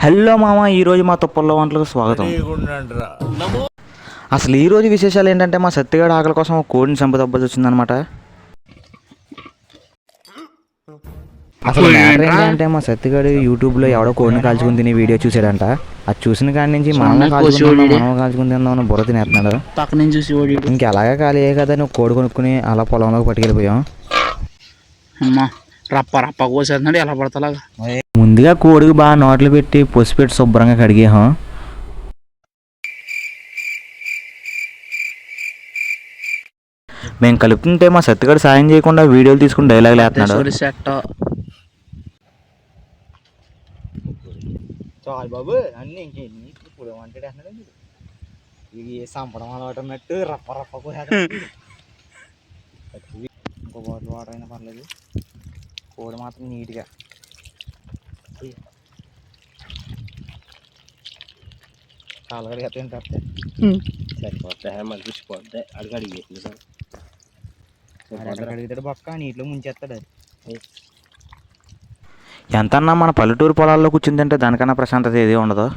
Hello మామ, ఈరోజు మా తుప్పల్లో వంటలకు స్వాగతం. అసలు ఈరోజు విశేషాలు ఏంటంటే మా సత్తిగాడు ఆకలి కోసం ఒక కోడిని చంపదబ్బది వచ్చిందనమాట. అసలు మ్యాటర్ ఏంటంటే మా సత్తిగాడు యూట్యూబ్లో ఎవడో కోడిని కాల్చుకుని తిని వీడియో చూసాడంట. అది చూసిన కాడి నుంచి మనం కాల్చుకుని తిందామని బుర్ర తినేస్తున్నాడు. ఇంకెలాగా ఖాళీ అయ్యే కదా నువ్వు కోడి కొనుక్కుని అలా పొలంలోకి పట్టుకెళ్ళిపోయాం. రప్ప కోసేస్తున్నాడు ఎలా పడతలాగా. ముందుగా కోడికి బాగా నోట్లు పెట్టి పొసి పెట్టి శుభ్రంగా కడిగేహం. మేము కలుపుతుంటే మా సత్తిగాడు సాయం చేయకుండా వీడియోలు తీసుకుని డైలాగులు వేస్తున్నాడు. చాలు బాబు అన్నీ ఇంకెన్ని ఇప్పుడు వంటేస్తున్నాడు. ఇది సంపడం అలవాటు ఉన్నట్టు రప్ప ఇంకో బాటిల్ వాటర్ అయినా పర్లేదు. కోడి మాత్రం నీట్గా కాలుగడిగా తింటే సరిపోతాయి. మళ్ళీ చూసిపోతాయి. అడిగి అడిగేసింది సార్ అడిగితే బొక్క నీటిలో ముంచేస్తాడు. అది ఎంతన్నా మన పల్లెటూరు పొలాల్లో కూర్చుని తింటే దానికన్నా ప్రశాంతత ఏది ఉండదు.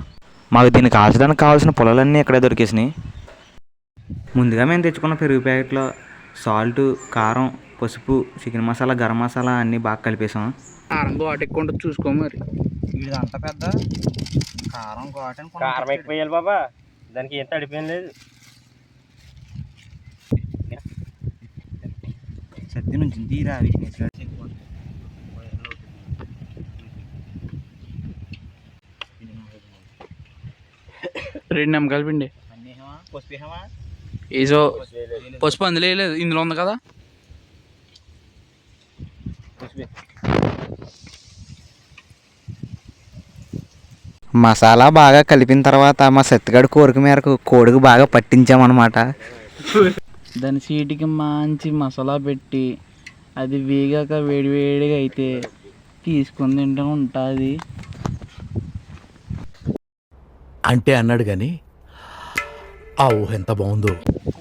మాకు దీన్ని కాల్చడానికి కావాల్సిన పొలాలన్నీ ఇక్కడే దొరికేసినాయి. ముందుగా మేము తెచ్చుకున్న పెరుగు ప్యాకెట్లో సాల్ట్, కారం, పసుపు, చికెన్ మసాలా, గరం మసాలా అన్నీ బాగా కలిపేసాం. కారం ఘాటు ఎక్కువ ఉంటుంది చూసుకో. మరి ఇది అంత పెద్ద కారం ఘాటు కారం ఎక్కువ వేయాలి బాబా, దానికి ఏం తడిపోయేం లేదు. సద్ది నుంచి తీరా రెండు నిమ్మకాయలు పిండి ఏజో పసుపు అందులో వేయలేదు, ఇందులో ఉంది కదా. మసాలా బాగా కలిపిన తర్వాత మా సత్తిగాడి కోరిక మేరకు కోడికి బాగా పట్టించామన్నమాట. దాని సీటుకి మంచి మసాలా పెట్టి అది వేగాక వేడివేడిగా అయితే తీసుకొని తింటూ ఉంటుంది. అంటే అన్నాడు కానీ ఆ ఊహ ఎంత బాగుందో.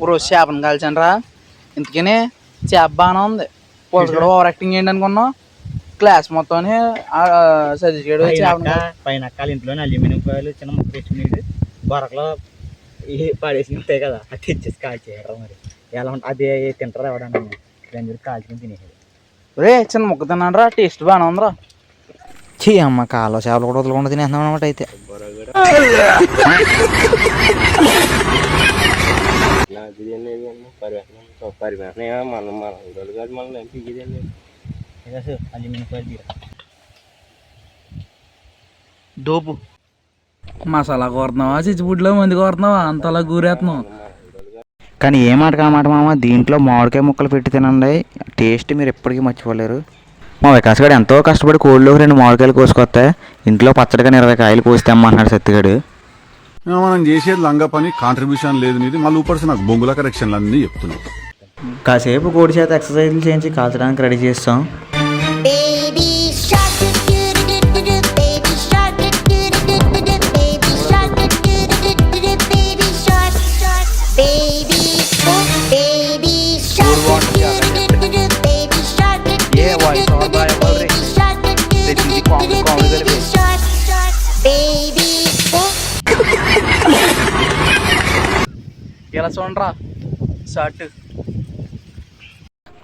రోజు చేపను కాల్చాను రా, ఇంతకనే చేప బాగానే ఉంది. పులుసు కూడా ఓవర్ యాక్టింగ్ ఏంటి అనుకున్నాం. క్లాస్ మొత్తం సర్టిఫికేట్ పైన అక్కాల ఇంట్లోనే అల్యూమినియం ఫాయిల్ చిన్న ముక్క తెచ్చుకునేది బొరకలో పడేసి ఉంటాయి కదా, అది తెచ్చేసి కాల్చేయడం. మరి ఎలా ఉంటుంది అది తింటారా ఎవడన్నా దాని కాల్చుకుని తినేది. రే చిన్న ముక్క తిన్నాను రా, టేస్ట్ బాగానే ఉందిరా. చీ అమ్మ, కాలో చేపలు కూడా వదలకుండా తినేస్తున్నాం అనమాట. అయితే దోపు మసాలా కోరుతున్నావా, చిచ్చుపుట్లో మంది కోరుతున్నావా, అంతలా కూరేస్తున్నావు. కానీ ఏ మాట కామాట మామ, దీంట్లో మామిడికాయ ముక్కలు పెట్టి తినండి, టేస్ట్ మీరు ఎప్పటికీ మర్చిపోలేరు. మా వికాస్ గారు ఎంతో కష్టపడి కోళ్ళలోకి 2 మామిడికాయలు కోసుకొస్తే ఇంట్లో పచ్చడిగా 20 కాయలు కోస్తే అమ్మంటున్నాడు సత్తిగాడు. మనం చేసేది లంగా పని, కాంట్రిబ్యూషన్ లేదు నీది, మళ్ళీ ఊపర్సి నాకు బొంగుల కరెక్షన్లు అన్నీ చెప్తున్నావు. కాసేపు కోడి చేత ఎక్సర్సైజ్లు చేయించి కాల్చడానికి రెడీ చేస్తాం. ఇలా చూడరా షర్ట్.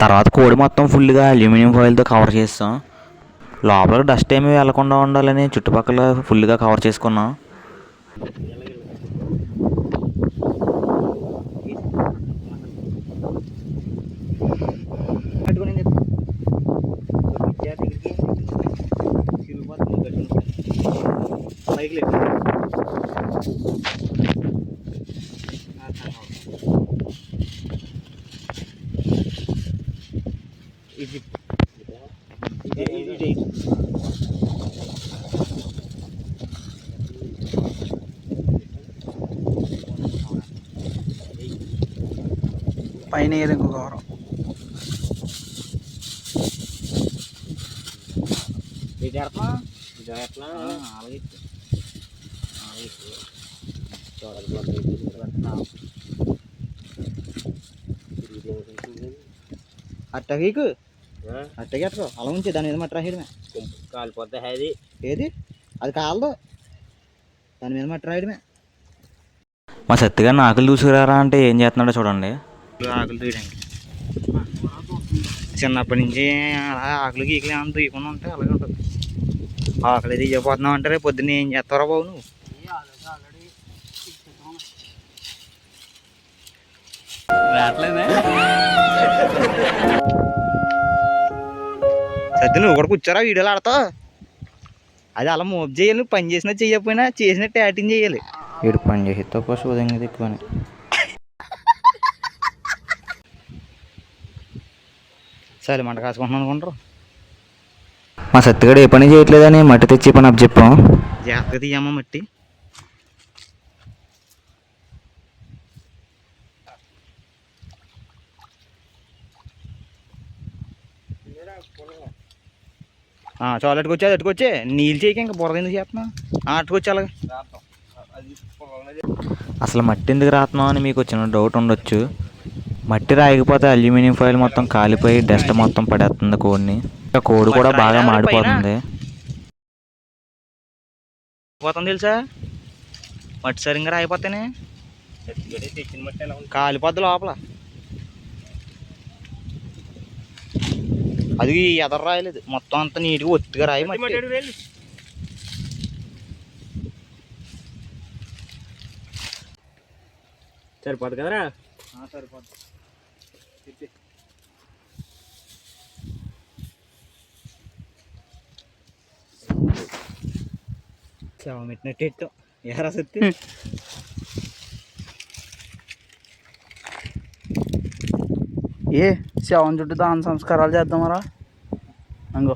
తర్వాత కోడి మొత్తం ఫుల్గా అల్యూమినియం ఫాయిల్తో కవర్ చేస్తాం. లోపల డస్ట్ ఏమీ వెళ్లకుండా ఉండాలని చుట్టుపక్కల ఫుల్గా కవర్ చేసుకున్నాం. పైన ఇంకో కవరం అలాగే అట్టగీకు అట్టగెట్టరు అలా ఉంచి దాని మీద మట్టి రాసేయడమే. కాలిపోద్ది అది ఏది అది కాలదు. దాని మీద మట్టి రాయడమే. మా సత్తిగారిని ఆకులు చూసుకురారా అంటే ఏం చేస్తున్నాడో చూడండి. ఆకులు తీయడానికి చిన్నప్పటి నుంచి అలా ఆకులు గీకులు ఏమైనా తీయకుండా ఉంటే అలాగే ఉంటుంది. ఆకులు తీయకపోతున్నావు అంటే రేపు పొద్దున్న ఏం చేస్తారా బాబు నువ్వు? సత్య నువ్వు కూడా కూర్చోరా వీడియోలు ఆడతావు. అది అలా మోపు చేయాలి. పని చేసినా చెయ్యకపోయినా చేసినట్టు యాక్టింగ్ చేయాలి. వీడు పని చేసి తక్కువ సూదంగా ఎక్కువని. సరే మంట కాసుకుంటున్నాను అనుకుంటారు. మా సత్తిగాడు ఏ పని చేయట్లేదని మట్టి తెచ్చి పని అప్పు చెప్పాం. జాగ్రత్తగా తీయమ్మ మట్టి. చాలా అట్టుకొచ్చే నీళ్ళు చేయక ఇంకా బురద ఎందుకు చేస్తున్నా? అట్టుకొచ్చి అలాగే. అసలు మట్టి ఎందుకు రాస్తున్నాం అని మీకు వచ్చిన డౌట్ ఉండొచ్చు. మట్టి రాయకపోతే అల్యూమినియం ఫాయిల్ మొత్తం కాలిపోయి డస్ట్ మొత్తం పడేస్తుంది కోడిని. ఇంకా కోడి కూడా బాగా మాడిపోతుంది. పోతుంది తెలుసా మట్టి సరిగ్గా రాయిపోతేనే కాలిపోద్ది లోపల. అది ఎదర రాయలేదు, మొత్తం అంతా నీట్గా ఒత్తిగా రాయి మట్టి. సరిపోదు కదరా? సరిపోద్ది. శవం పెట్టినట్టు ఎట్టాం ఎరా సత్తి. ఏ శవం చుట్టూ దాన సంస్కారాలు చేద్దామరా? అంగో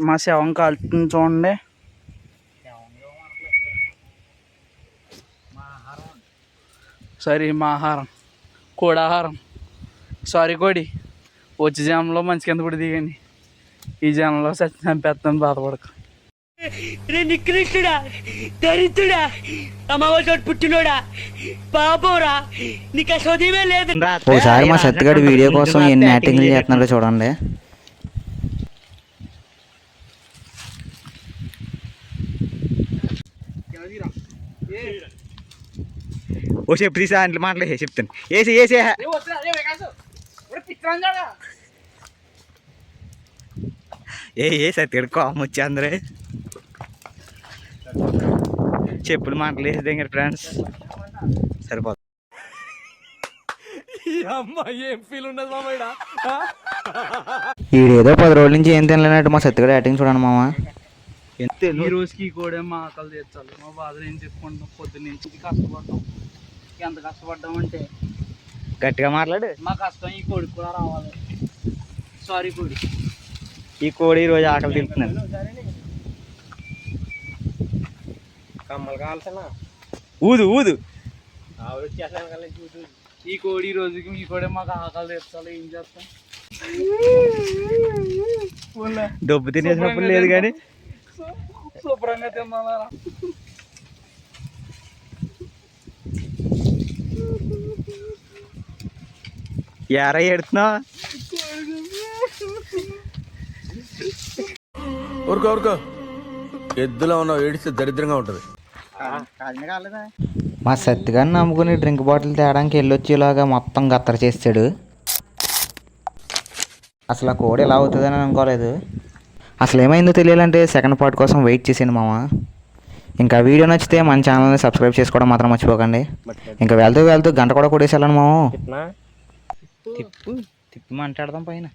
మా శవం కాలుతుంది చూడండి. సారీ మా ఆహారం కోడాహారం. సారీ కోడి. వచ్చే జనంలో మంచి కింద కూడా దిగండి. ఈ జనంలో చంపేస్తాను, బాధపడక. నికృష్టుడా, దరిద్రుడా, అమ్మవారి పుట్టినోడా, పాపోరా, నీకు అసోదమే లేదు. ఒకసారి మా సత్తిగాడు వీడియో కోసం ఎన్ని యాక్టింగ్లు చేస్తున్నాడో చూడండి. ఓ చెప్పు తీసా అంటే మాటలే చెప్తాను. వేసి వేసే ఏ సత్తిగడు కోపం వచ్చి అందరే చెప్పులు మాటలు వేసేదే కదా ఫ్రెండ్స్. సరిపోతుంది. ఈడేదో 10 రోజుల నుంచి ఏం తినలేనట్టు మా సత్తిగాడు యాక్టింగ్ చూడండి మామ. ఈ రోజుకి కూడా మా ఆకలి తెచ్చాలి. మా బాధలు ఏం చెప్పుకుంటాం? పొద్దున్న నుంచి కష్టపడ్డాం. ఎంత కష్టపడ్డాం అంటే గట్టిగా మాట్లాడు. మా కష్టం ఈ కోడికి కూడా రావాలి. సారీ కోడి. ఈ కోడి ఈరోజు ఆకలి తింటున్నాను. కమ్మలు కావాల్సిన ఊదు ఊదు. ఈ కోడి ఈ రోజుకి ఈ కోడి మాకు ఆకలి తెచ్చాలి. ఏం చేస్తాం? డబ్బు తినేసినప్పుడు లేదు కానీ శుభ్రంగా తిన్నారా? ఎరా ఎడుతున్నావు? ఊరుకో ఎద్దులో ఉన్నావు, ఏడిస్తే దరిద్రంగా ఉంటుంది. మా సత్తిగారిని నమ్ముకుని డ్రింక్ బాటిల్ తేడానికి వెళ్ళొచ్చేలాగా మొత్తం గత్తర చేస్తాడు. అసలు ఆ కోడి ఎలా అవుతుందని అనుకోలేదు. అసలు ఏమైందో తెలియాలంటే సెకండ్ పార్ట్ కోసం వెయిట్ చేసాను మామ. ఇంకా వీడియో నచ్చితే మన ఛానల్ని సబ్స్క్రైబ్ చేసుకోవడం మాత్రం మర్చిపోకండి. ఇంకా వెళ్తూ గంట కూడా కొట్టేసేయాలని మామ. తిప్పు తిప్పి మాట్లాడదాం పైన.